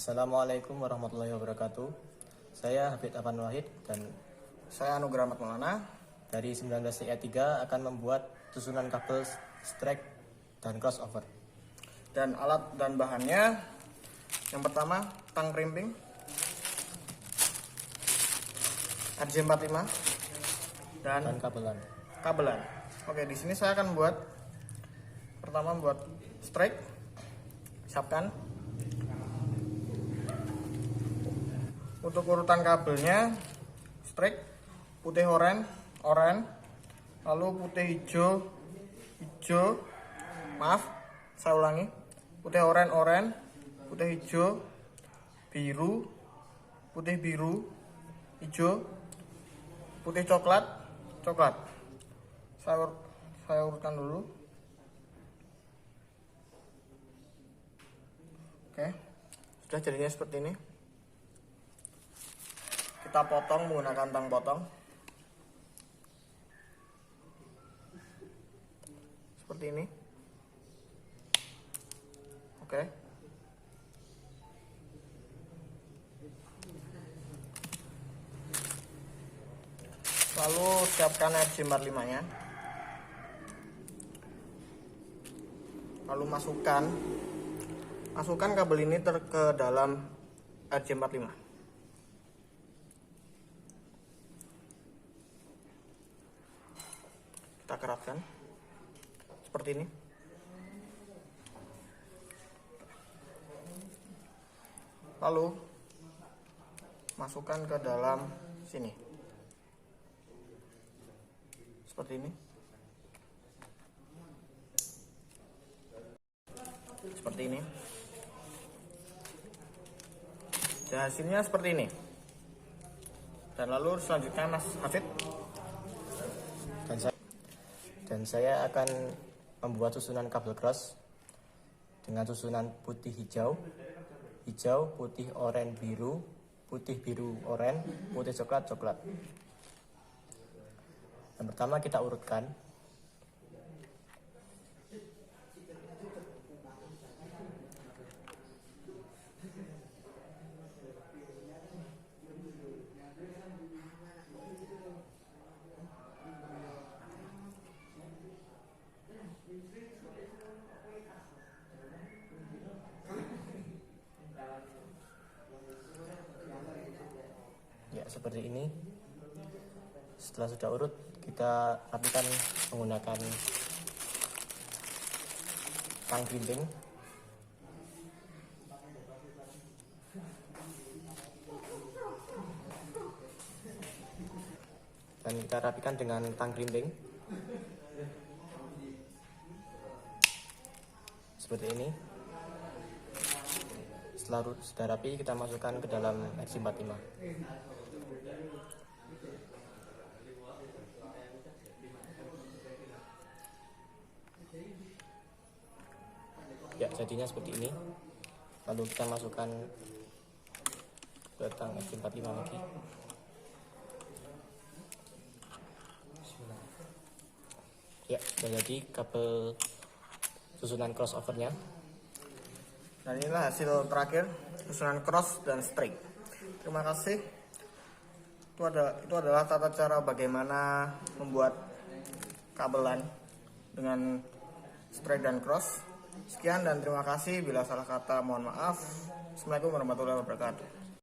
Assalamualaikum warahmatullahi wabarakatuh. Saya Hafid Afan Wahid dan Saya Anugrah Ahmad Maulana. dari 19 3 akan membuat susunan kabel strike dan crossover. Dan alat dan bahannya, yang pertama tang krimping RJ45 dan Dan kabelan. kabelan. Oke, di sini saya akan pertama buat strike. Siapkan. Untuk urutan kabelnya, strike putih oranye, lalu putih hijau, maaf, saya ulangi, putih oranye, putih hijau, biru, putih biru, hijau, putih coklat. Saya urutkan dulu. Oke, sudah jadinya seperti ini. Kita potong menggunakan tang potong. Seperti ini. Oke. Lalu siapkan RJ45-nya. Lalu masukkan kabel ini ke dalam RJ45. Kita keratkan seperti ini. Lalu masukkan ke dalam sini seperti ini. Dan hasilnya seperti ini. Dan lalu selanjutnya Mas Hafid. Dan saya akan membuat susunan kabel cross dengan susunan putih hijau, putih oranye biru, putih biru oranye, putih coklat. Yang pertama kita urutkan. Ya, seperti ini. Setelah sudah urut, kita rapikan menggunakan tang krimping. Dan kita rapikan dengan tang krimping. Seperti ini. Setelah sudah rapi, kita masukkan ke dalam RJ45. Ya, jadinya seperti ini. Lalu kita masukkan ke tang RJ45 lagi. Ya, sudah jadi kabel susunan crossovernya. Dan inilah hasil terakhir, susunan cross dan strike. Terima kasih. Itu adalah tata cara bagaimana membuat kabelan dengan strike dan cross. Sekian dan terima kasih. Bila salah kata mohon maaf. Assalamualaikum warahmatullahi wabarakatuh.